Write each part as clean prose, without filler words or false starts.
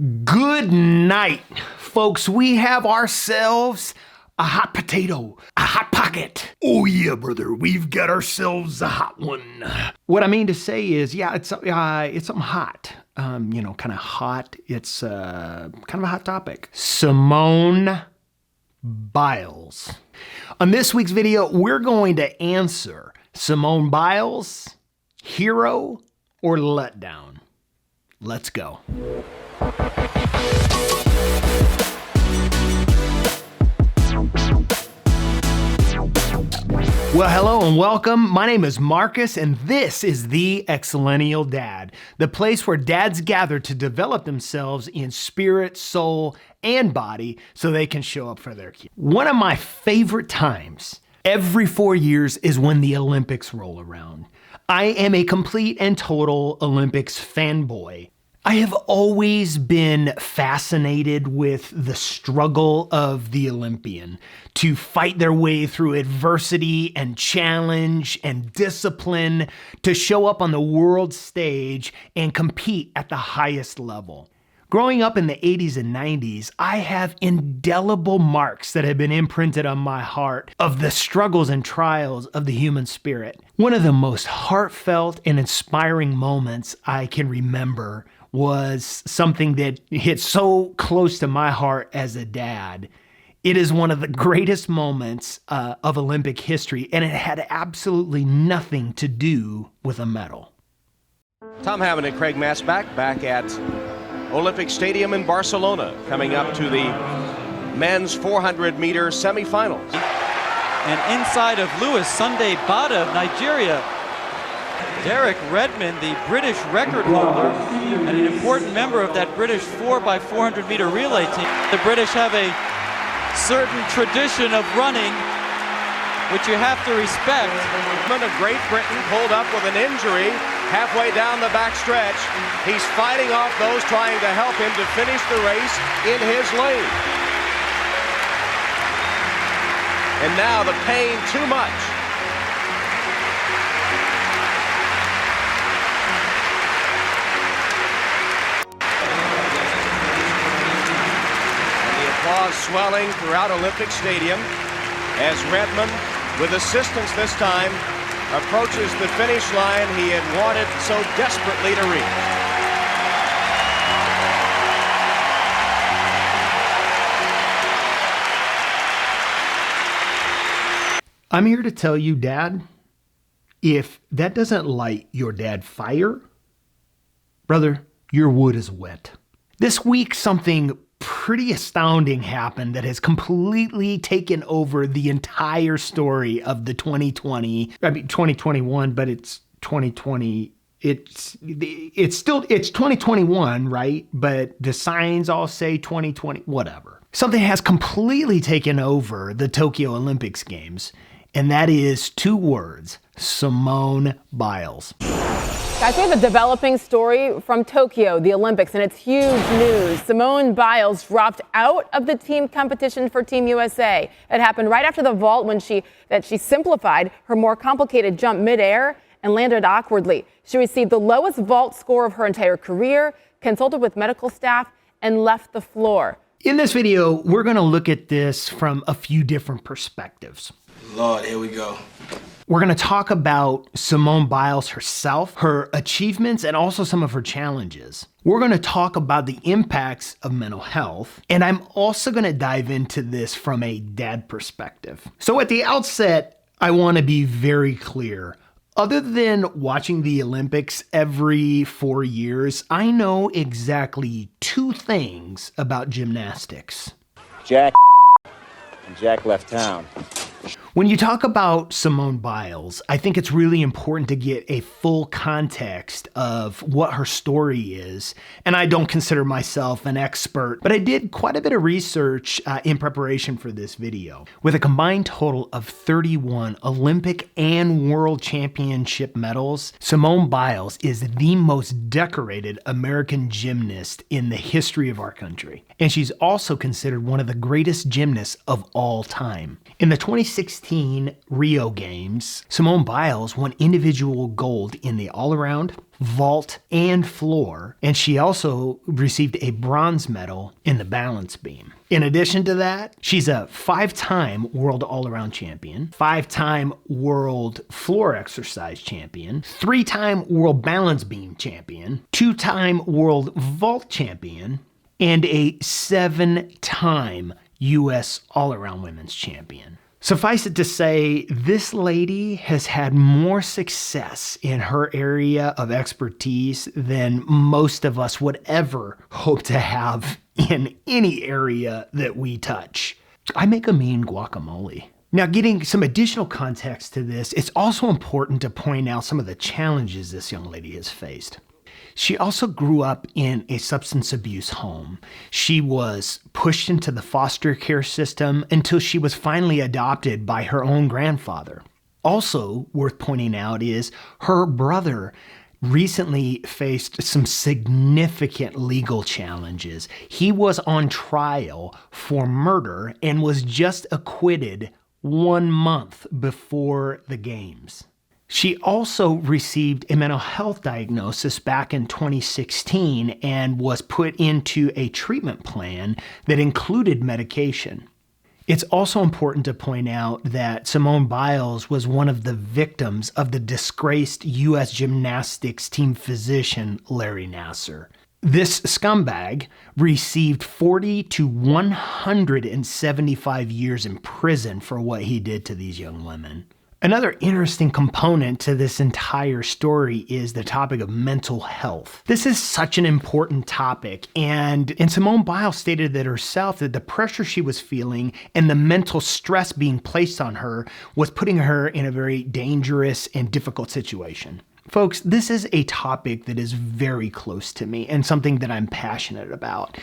Good night, folks. We have ourselves a hot potato, a hot pocket. Oh yeah, brother, we've got ourselves a hot one. What I mean to say is, yeah, it's something hot. Kind of hot. It's kind of a hot topic. Simone Biles. On this week's video, we're going to answer Simone Biles, hero or letdown. Let's go. Well, hello and welcome. My name is Marcus, and this is the Xllennial Dad, the place where dads gather to develop themselves in spirit, soul, and body so they can show up for their kids. One of my favorite times every 4 years is when the Olympics roll around. I am a complete and total Olympics fanboy. I have always been fascinated with the struggle of the Olympian to fight their way through adversity and challenge and discipline to show up on the world stage and compete at the highest level. Growing up in the 80s and 90s, I have indelible marks that have been imprinted on my heart of the struggles and trials of the human spirit. One of the most heartfelt and inspiring moments I can remember was something that hit so close to my heart as a dad. It is one of the greatest moments of Olympic history, and it had absolutely nothing to do with a medal. Tom Hammond and Craig Mass back at Olympic Stadium in Barcelona, coming up to the men's 400-meter semifinals. And inside of Lewis Sunday Bada of Nigeria, Derek Redmond, the British record holder, and an important member of that British 4x400 meter relay team. The British have a certain tradition of running, which you have to respect. Of Great Britain pulled up with an injury halfway down the back stretch. He's fighting off those trying to help him to finish the race in his lane. And now the pain too much. Applause swelling throughout Olympic Stadium as Redmond, with assistance this time, approaches the finish line he had wanted so desperately to reach. I'm here to tell you, Dad, if that doesn't light your dad fire, brother, your wood is wet. This week, something pretty astounding happened that has completely taken over the entire story of the 2021, but it's 2020. It's 2021, right? But the signs all say 2020, whatever. Something has completely taken over the Tokyo Olympics Games, and that is two words: Simone Biles. Guys, we have a developing story from Tokyo, the Olympics, and it's huge news. Simone Biles dropped out of the team competition for Team USA. It happened right after the vault when she simplified her more complicated jump midair and landed awkwardly. She received the lowest vault score of her entire career, consulted with medical staff, and left the floor. In this video, we're going to look at this from a few different perspectives. Lord, here we go. We're going to talk about Simone Biles herself, her achievements, and also some of her challenges. We're going to talk about the impacts of mental health, and I'm also going to dive into this from a dad perspective. So at the outset, I want to be very clear. Other than watching the Olympics every 4 years, I know exactly two things about gymnastics. Jack and Jack left town. When you talk about Simone Biles, I think it's really important to get a full context of what her story is. And I don't consider myself an expert, but I did quite a bit of research in preparation for this video. With a combined total of 31 Olympic and World Championship medals, Simone Biles is the most decorated American gymnast in the history of our country. And she's also considered one of the greatest gymnasts of all time. In the 2016 Rio Games, Simone Biles won individual gold in the all-around, vault, and floor, and she also received a bronze medal in the balance beam. In addition to that, she's a 5-time world all-around champion, 5-time world floor exercise champion, 3-time world balance beam champion, 2-time world vault champion, and a 7-time US all-around women's champion. Suffice it to say, this lady has had more success in her area of expertise than most of us would ever hope to have in any area that we touch. I make a mean guacamole. Now, getting some additional context to this, it's also important to point out some of the challenges this young lady has faced. She also grew up in a substance abuse home. She was pushed into the foster care system until she was finally adopted by her own grandfather. Also worth pointing out is her brother recently faced some significant legal challenges. He was on trial for murder and was just acquitted 1 month before the games. She also received a mental health diagnosis back in 2016 and was put into a treatment plan that included medication. It's also important to point out that Simone Biles was one of the victims of the disgraced US Gymnastics team physician, Larry Nassar. This scumbag received 40 to 175 years in prison for what he did to these young women. Another interesting component to this entire story is the topic of mental health. This is such an important topic, and Simone Biles stated that herself that the pressure she was feeling and the mental stress being placed on her was putting her in a very dangerous and difficult situation. Folks, this is a topic that is very close to me and something that I'm passionate about.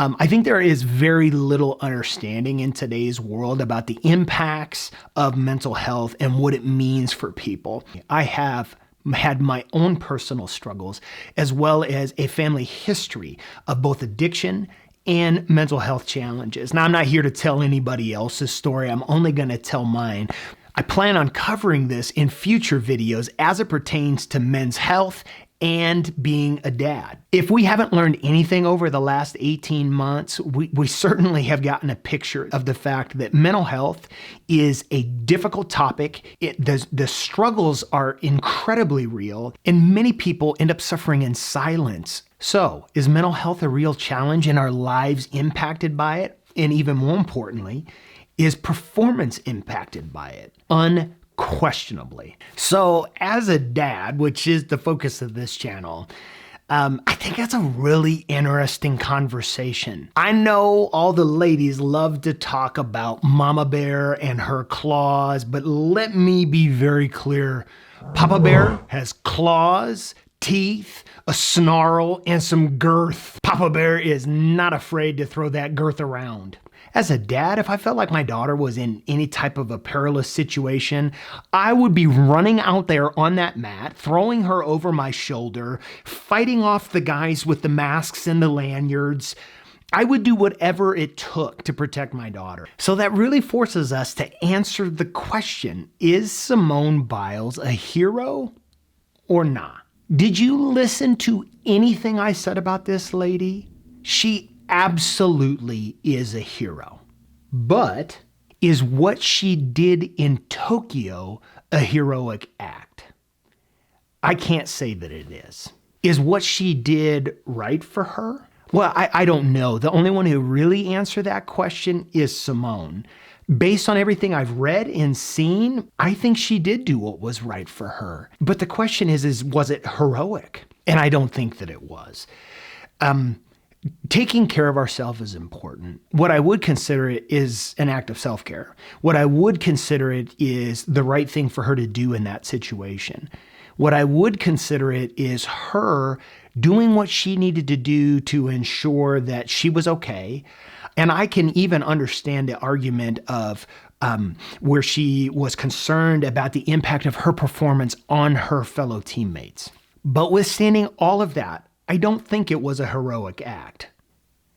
I think there is very little understanding in today's world about the impacts of mental health and what it means for people. I have had my own personal struggles, as well as a family history of both addiction and mental health challenges. Now, I'm not here to tell anybody else's story. I'm only going to tell mine. I plan on covering this in future videos as it pertains to men's health and being a dad. If we haven't learned anything over the last 18 months, we certainly have gotten a picture of the fact that mental health is a difficult topic. The struggles are incredibly real, and many people end up suffering in silence. So, is mental health a real challenge and our lives impacted by it? And even more importantly, is performance impacted by it? Unquestionably. So as a dad, which is the focus of this channel, I think that's a really interesting conversation. I know all the ladies love to talk about Mama Bear and her claws, but let me be very clear. Papa Bear has claws, teeth, a snarl, and some girth. Papa Bear is not afraid to throw that girth around. As a dad, if I felt like my daughter was in any type of a perilous situation, I would be running out there on that mat, throwing her over my shoulder, fighting off the guys with the masks and the lanyards. I would do whatever it took to protect my daughter. So that really forces us to answer the question, is Simone Biles a hero or not? Did you listen to anything I said about this lady? She absolutely is a hero. But is what she did in Tokyo a heroic act? I can't say that it is. Is what she did right for her? Well, I don't know. The only one who really answered that question is Simone. Based on everything I've read and seen, I think she did do what was right for her. But the question is was it heroic? And I don't think that it was. Taking care of ourselves is important. What I would consider it is an act of self-care. What I would consider it is the right thing for her to do in that situation. What I would consider it is her doing what she needed to do to ensure that she was okay. And I can even understand the argument of where she was concerned about the impact of her performance on her fellow teammates. But withstanding all of that, I don't think it was a heroic act.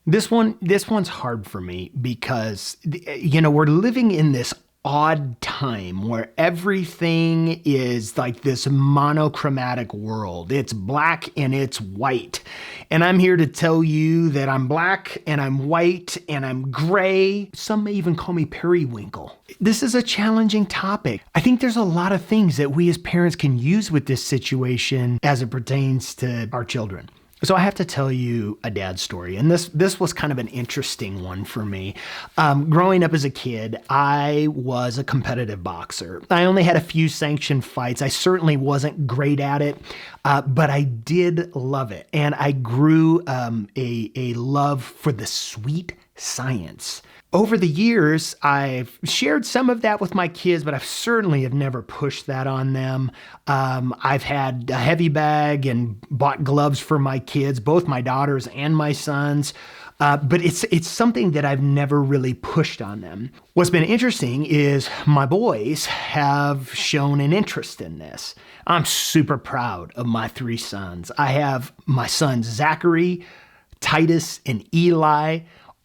This one's hard for me because, we're living in this odd time where everything is like this monochromatic world. It's black and it's white. And I'm here to tell you that I'm black and I'm white and I'm gray. Some may even call me periwinkle. This is a challenging topic. I think there's a lot of things that we as parents can use with this situation as it pertains to our children. So I have to tell you a dad story, and this was kind of an interesting one for me. Growing up as a kid, I was a competitive boxer. I only had a few sanctioned fights. I certainly wasn't great at it, but I did love it, and I grew a love for the sweet science. Over the years, I've shared some of that with my kids, but I certainly have never pushed that on them. I've had a heavy bag and bought gloves for my kids, both my daughters and my sons. But it's something that I've never really pushed on them. What's been interesting is my boys have shown an interest in this. I'm super proud of my 3 sons. I have my sons, Zachary, Titus, and Eli.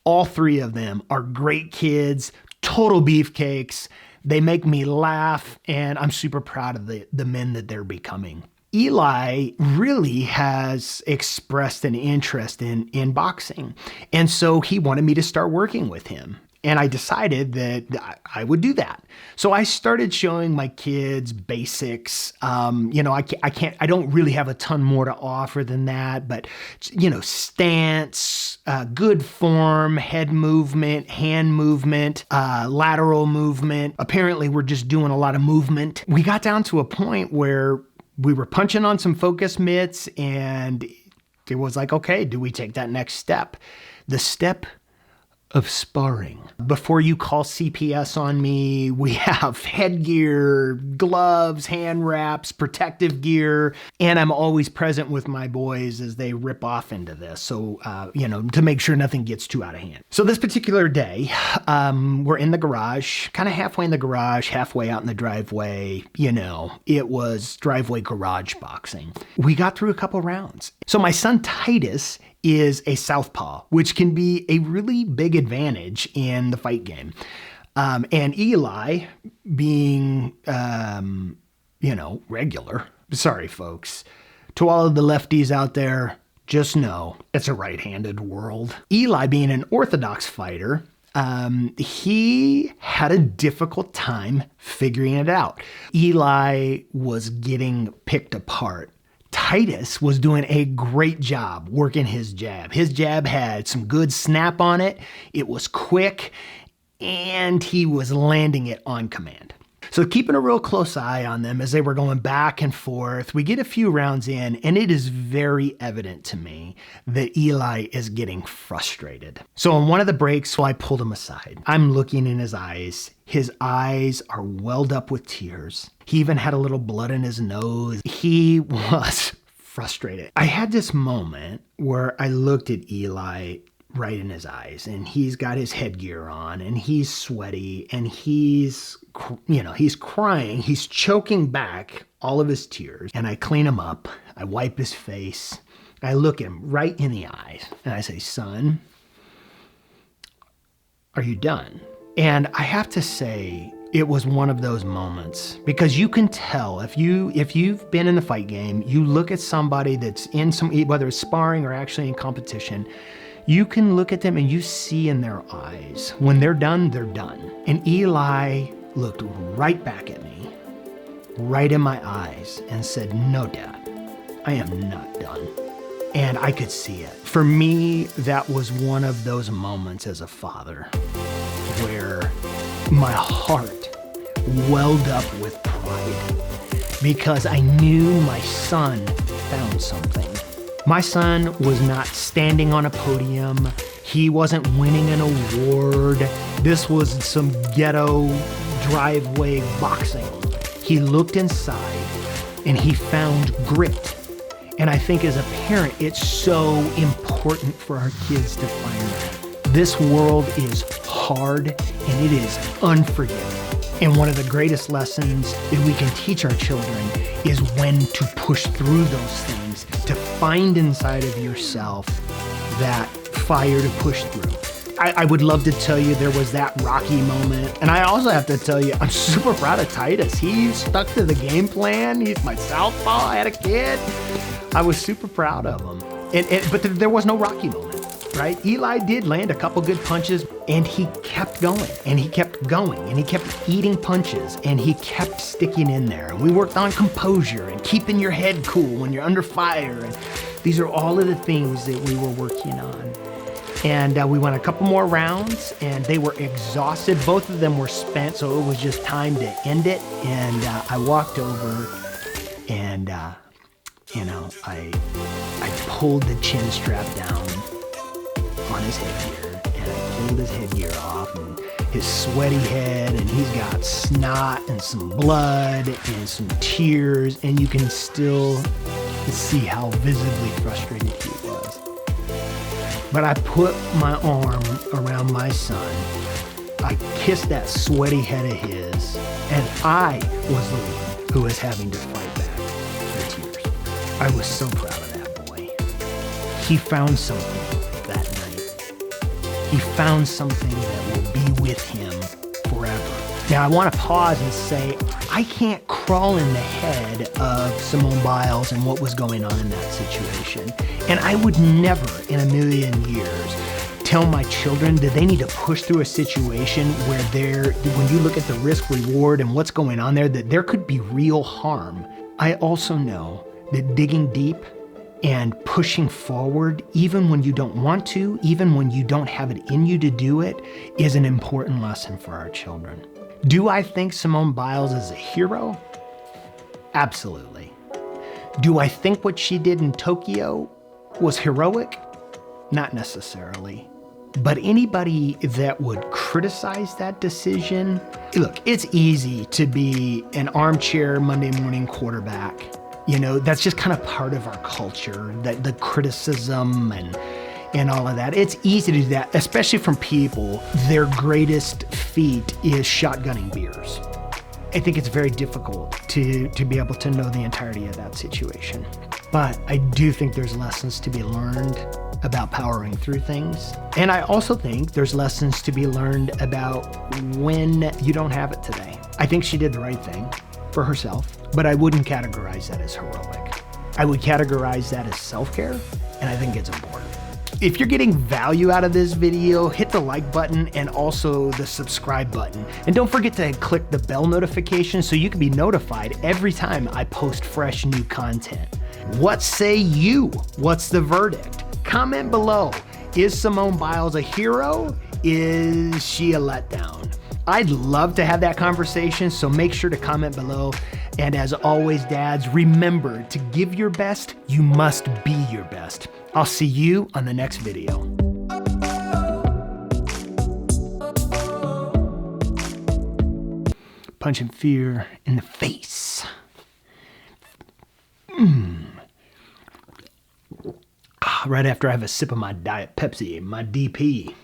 All 3 of them are great kids, total beefcakes. They make me laugh, and I'm super proud of the men that they're becoming. Eli really has expressed an interest in boxing, and so he wanted me to start working with him. And I decided that I would do that. So I started showing my kids basics. I don't really have a ton more to offer than that, but stance, good form, head movement, hand movement, lateral movement. Apparently we're just doing a lot of movement. We got down to a point where we were punching on some focus mitts, and it was like, okay, do we take that next step? The step of sparring. Before you call CPS on me, we have headgear, gloves, hand wraps, protective gear, and I'm always present with my boys as they rip off into this. So, to make sure nothing gets too out of hand. So this particular day, we're in the garage, kind of halfway in the garage, halfway out in the driveway. It was driveway garage boxing. We got through a couple rounds. So my son Titus is a southpaw, which can be a really big advantage in the fight game. And Eli, being, regular, sorry folks, to all of the lefties out there, just know it's a right-handed world. Eli, being an orthodox fighter, he had a difficult time figuring it out. Eli was getting picked apart. Titus was doing a great job working his jab. His jab had some good snap on it. It was quick, and he was landing it on command. So keeping a real close eye on them as they were going back and forth, we get a few rounds in, and it is very evident to me that Eli is getting frustrated. So on one of the breaks, I pulled him aside. I'm looking in his eyes. His eyes are welled up with tears. He even had a little blood in his nose. He was frustrated. I had this moment where I looked at Eli right in his eyes, and he's got his headgear on, and he's sweaty, and he's crying. He's choking back all of his tears. And I clean him up. I wipe his face. I look at him right in the eyes, and I say, "Son, are you done?" And I have to say, it was one of those moments, because you can tell if you've been in the fight game, you look at somebody that's in whether it's sparring or actually in competition, you can look at them and you see in their eyes, when they're done, they're done. And Eli looked right back at me, right in my eyes, and said, "No, Dad, I am not done." And I could see it. For me, that was one of those moments as a father where my heart welled up with pride, because I knew my son found something. My son was not standing on a podium. He wasn't winning an award. This was some ghetto driveway boxing. He looked inside and he found grit. And I think as a parent, it's so important for our kids to find that. This world is hard and it is unforgiving. And one of the greatest lessons that we can teach our children is when to push through those things, to find inside of yourself that fire to push through. I would love to tell you there was that Rocky moment. And I also have to tell you, I'm super proud of Titus. He stuck to the game plan. He's my southpaw. I had a kid. I was super proud of him. But there was no Rocky moment, right? Eli did land a couple good punches, and he kept going, and he kept going, and he kept eating punches, and he kept sticking in there. And we worked on composure and keeping your head cool when you're under fire. And these are all of the things that we were working on. And we went a couple more rounds, and they were exhausted. Both of them were spent, so it was just time to end it. And I walked over, and I pulled the chin strap down on his headgear, and I pulled his headgear off, and his sweaty head, and he's got snot and some blood and some tears, and you can still see how visibly frustrated he was. But I put my arm around my son. I kissed that sweaty head of his, and I was the one who was having to fight back the tears. I was so proud of that boy. He found something that night. He found something that will be with him forever. Now, I want to pause and say, I can't crawl in the head of Simone Biles and what was going on in that situation. And I would never in a million years tell my children that they need to push through a situation where when you look at the risk reward and what's going on there, that there could be real harm. I also know that digging deep and pushing forward, even when you don't want to, even when you don't have it in you to do it, is an important lesson for our children. Do I think Simone Biles is a hero? Absolutely. Do I think what she did in Tokyo was heroic? Not necessarily. But anybody that would criticize that decision, look, it's easy to be an armchair Monday morning quarterback. You know, that's just kind of part of our culture, the criticism and all of that. It's easy to do that, especially from people, their greatest feat is shotgunning beers. I think it's very difficult to be able to know the entirety of that situation. But I do think there's lessons to be learned about powering through things. And I also think there's lessons to be learned about when you don't have it today. I think she did the right thing for herself, but I wouldn't categorize that as heroic. I would categorize that as self-care, and I think it's important. If you're getting value out of this video, hit the like button and also the subscribe button. And don't forget to click the bell notification so you can be notified every time I post fresh new content. What say you? What's the verdict? Comment below. Is Simone Biles a hero? Is she a letdown? I'd love to have that conversation, so make sure to comment below. And as always, dads, remember to give your best, you must be your best. I'll see you on the next video. Punching fear in the face. Right after I have a sip of my Diet Pepsi, my DP.